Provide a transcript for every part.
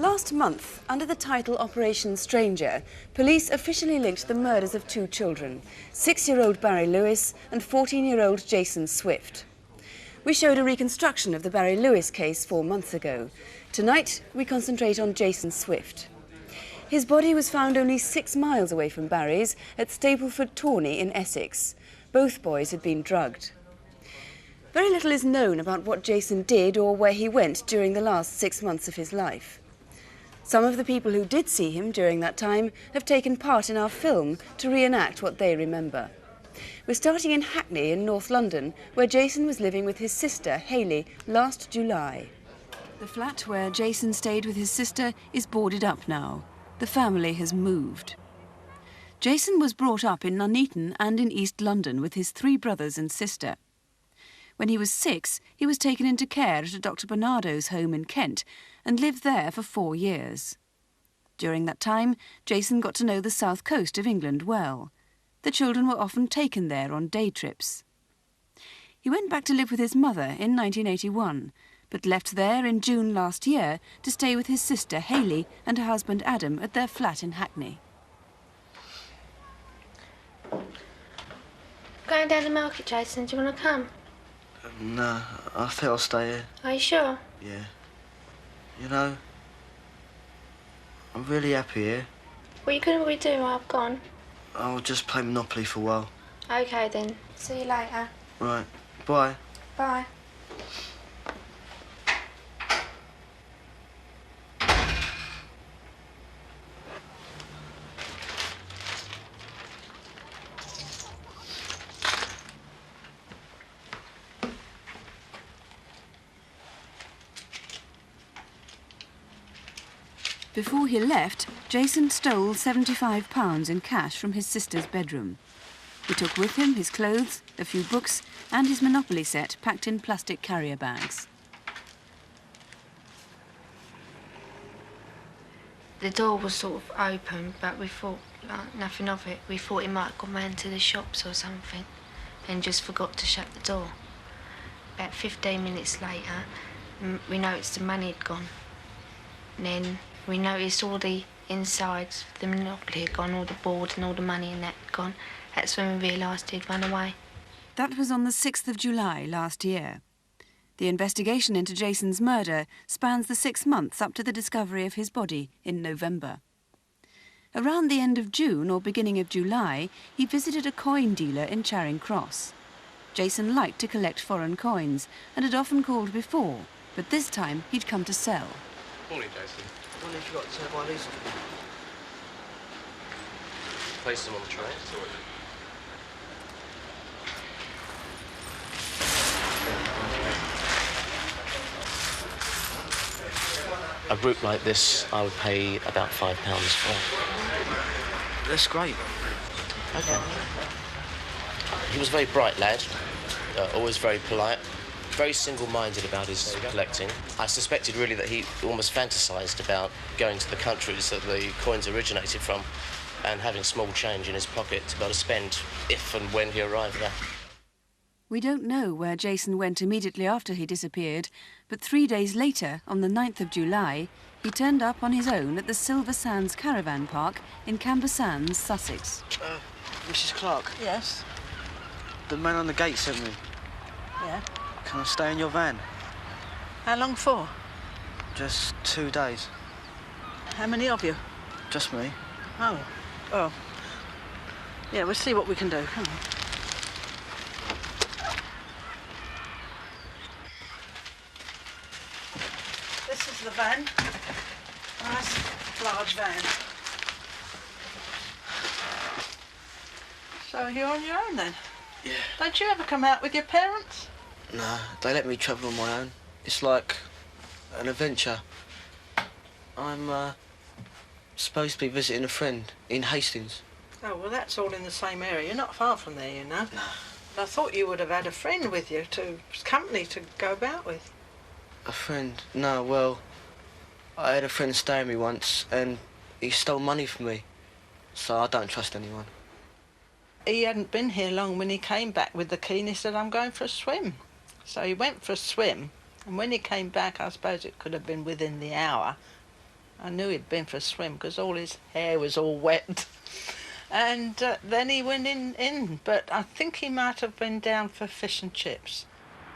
Last month, under the title Operation Stranger, police officially linked the murders of two children, 6-year-old Barry Lewis and 14-year-old Jason Swift. We showed a reconstruction of the Barry Lewis case 4 months ago. Tonight, we concentrate on Jason Swift. His body was found only 6 miles away from Barry's at Stapleford Tawney in Essex. Both boys had been drugged. Very little is known about what Jason did or where he went during the last 6 months of his life. Some of the people who did see him during that time have taken part in our film to reenact what they remember. We're starting in Hackney in North London, where Jason was living with his sister, Hayley, last July. The flat where Jason stayed with his sister is boarded up now. The family has moved. Jason was brought up in Nuneaton and in East London with his 3 brothers and sister. When he was 6, he was taken into care at a Dr. Barnardo's home in Kent and lived there for 4 years. During that time, Jason got to know the south coast of England well. The children were often taken there on day trips. He went back to live with his mother in 1981, but left there in June last year to stay with his sister Hayley and her husband Adam at their flat in Hackney. Going down the market, Jason. Do you want to come? No, I think I'll stay here. Are you sure? Yeah. You know, I'm really happy here. What are you going to do while I've gone? I'll just play Monopoly for a while. OK, then. See you later. Right. Bye. Bye. Before he left, Jason stole £75 in cash from his sister's bedroom. He took with him his clothes, a few books and his Monopoly set packed in plastic carrier bags. The door was sort of open, but we thought nothing of it. We thought he might have gone round to the shops or something and just forgot to shut the door. About 15 minutes later, we noticed the money had gone. And then we noticed all the insides, the Monopoly had gone, all the board and all the money and that had gone. That's when we realised he'd run away. That was on the 6th of July last year. The investigation into Jason's murder spans the 6 months up to the discovery of his body in November. Around the end of June or beginning of July, he visited a coin dealer in Charing Cross. Jason liked to collect foreign coins and had often called before, but this time he'd come to sell. Morning, Jason. I wonder if you got to buy these. Place them on the tray. A group like this, I would pay about £5 for. That's great. Okay. He was a very bright lad, always very polite, very single-minded about his collecting. I suspected really that he almost fantasised about going to the countries that the coins originated from and having small change in his pocket to be able to spend if and when he arrived there. We don't know where Jason went immediately after he disappeared, but 3 days later, on the 9th of July, he turned up on his own at the Silver Sands Caravan Park in Camber Sands, Sussex. Mrs. Clark? Yes? The man on the gate sent me. Yeah? Can I stay in your van? How long for? Just 2 days. How many of you? Just me. Oh. Oh. Yeah, we'll see what we can do. Come on. This is the van. Nice, large van. So you're on your own then? Yeah. Don't you ever come out with your parents? No, they let me travel on my own. It's like an adventure. I'm supposed to be visiting a friend in Hastings. Oh, well, that's all in the same area. You're not far from there, you know. No. I thought you would have had a friend with you, company to go about with. A friend? No, well, I had a friend stay with me once and he stole money from me. So I don't trust anyone. He hadn't been here long when he came back with the key and he said, I'm going for a swim. So he went for a swim, and when he came back, I suppose it could have been within the hour, I knew he'd been for a swim because all his hair was all wet. And then he went in, but I think he might have been down for fish and chips.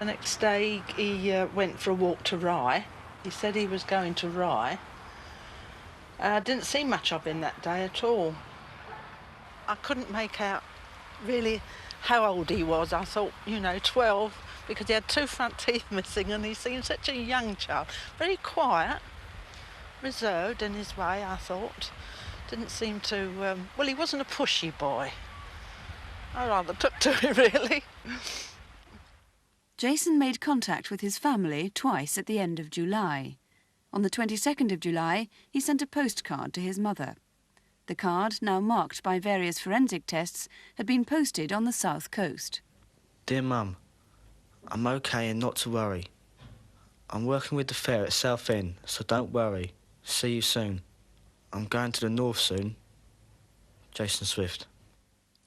The next day he went for a walk to Rye. He said he was going to Rye. I didn't see much of him that day at all. I couldn't make out really how old he was. I thought, you know, 12, because he had 2 front teeth missing and he seemed such a young child. Very quiet, reserved in his way, I thought. Didn't seem to... well, he wasn't a pushy boy. I rather took to him, really. Jason made contact with his family twice at the end of July. On the 22nd of July, he sent a postcard to his mother. The card, now marked by various forensic tests, had been posted on the south coast. Dear Mum, I'm okay and not to worry. I'm working with the fair at Southend, so don't worry. See you soon. I'm going to the north soon. Jason Swift.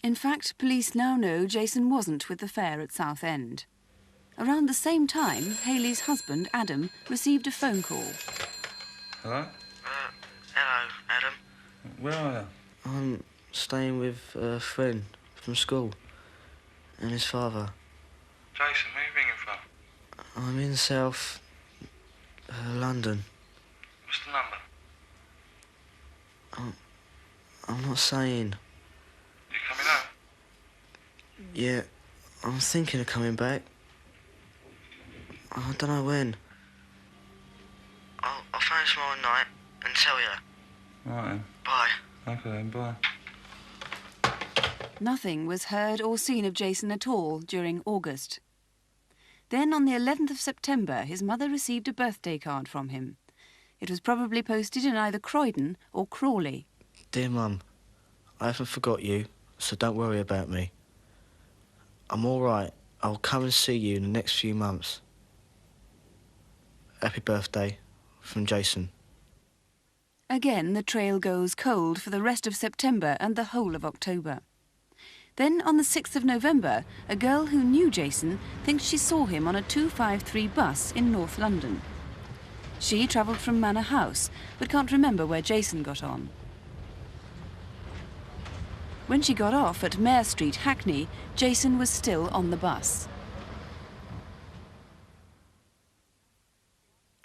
In fact, police now know Jason wasn't with the fair at Southend. Around the same time, Hayley's husband, Adam, received a phone call. Hello? Hello, Adam. Where are you? I'm staying with a friend from school and his father. Jason, where are you ringing from? I'm in South London. What's the number? I'm not saying. You coming home? Yeah, I'm thinking of coming back. I don't know when. I'll phone tomorrow night and tell you. Right then. Bye. Okay then, bye. Nothing was heard or seen of Jason at all during August. Then, on the 11th of September, his mother received a birthday card from him. It was probably posted in either Croydon or Crawley. Dear Mum, I haven't forgot you, so don't worry about me. I'm all right. I'll come and see you in the next few months. Happy birthday, from Jason. Again, the trail goes cold for the rest of September and the whole of October. Then, on the 6th of November, a girl who knew Jason thinks she saw him on a 253 bus in North London. She travelled from Manor House, but can't remember where Jason got on. When she got off at Mare Street, Hackney, Jason was still on the bus.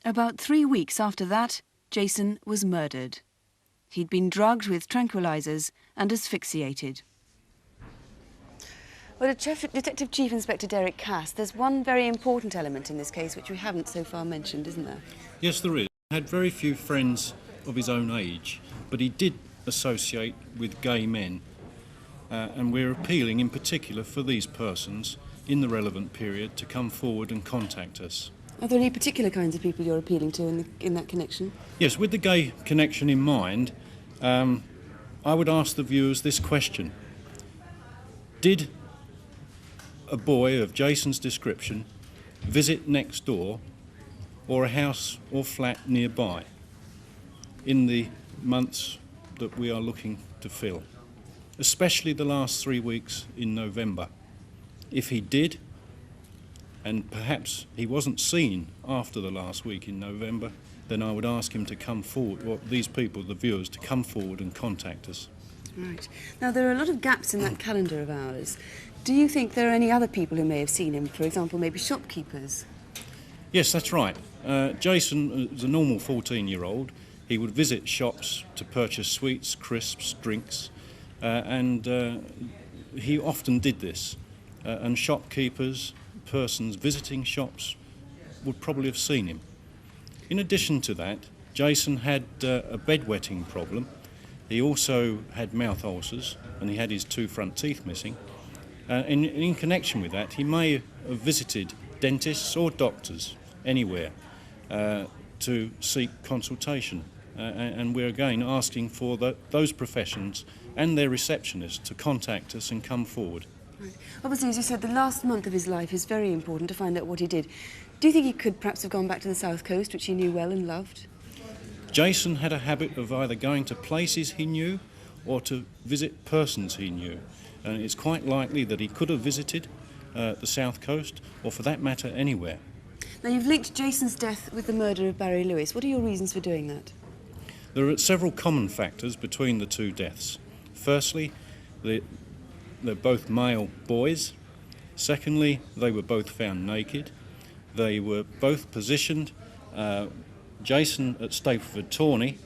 About 3 weeks after that, Jason was murdered. He'd been drugged with tranquilizers and asphyxiated. Well, Detective Chief Inspector Derek Cass, there's one very important element in this case which we haven't so far mentioned, isn't there? Yes, there is. He had very few friends of his own age, but he did associate with gay men. And we're appealing in particular for these persons in the relevant period to come forward and contact us. Are there any particular kinds of people you're appealing to in that connection? Yes, with the gay connection in mind, I would ask the viewers this question. Did a boy of Jason's description visit next door or a house or flat nearby in the months that we are looking to fill, especially the last 3 weeks in November? If he did, and perhaps he wasn't seen after the last week in November, then I would ask him to come forward, or these people, the viewers, to come forward and contact us. Right. Now, there are a lot of gaps in that calendar of ours. Do you think there are any other people who may have seen him? For example, maybe shopkeepers? Yes, that's right. Jason is a normal 14-year-old. He would visit shops to purchase sweets, crisps, drinks, and he often did this. And shopkeepers, persons visiting shops, would probably have seen him. In addition to that, Jason had a bedwetting problem. He also had mouth ulcers, and he had his 2 front teeth missing. In connection with that, he may have visited dentists or doctors anywhere to seek consultation. And we're again asking for those professions and their receptionists to contact us and come forward. Right. Obviously, as you said, the last month of his life is very important to find out what he did. Do you think he could perhaps have gone back to the south coast, which he knew well and loved? Jason had a habit of either going to places he knew or to visit persons he knew. And it's quite likely that he could have visited the south coast, or for that matter, anywhere. Now, you've linked Jason's death with the murder of Barry Lewis. What are your reasons for doing that? There are several common factors between the two deaths. Firstly, they're both male boys. Secondly, they were both found naked. They were both positioned, Jason at Stapleford Tawney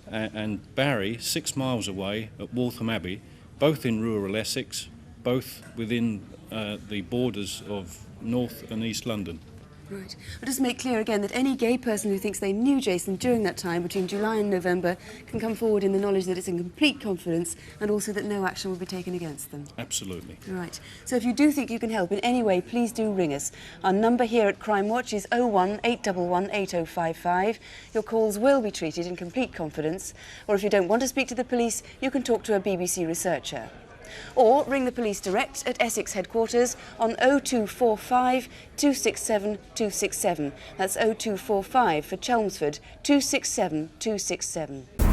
and Barry 6 miles away at Waltham Abbey, both in rural Essex, both within the borders of North and East London. Right. I'll just make clear again that any gay person who thinks they knew Jason during that time, between July and November, can come forward in the knowledge that it's in complete confidence and also that no action will be taken against them. Absolutely. Right. So if you do think you can help in any way, please do ring us. Our number here at Crimewatch is 01 811 8055. Your calls will be treated in complete confidence. Or if you don't want to speak to the police, you can talk to a BBC researcher. Or ring the police direct at Essex headquarters on 0245 267 267. That's 0245 for Chelmsford 267 267.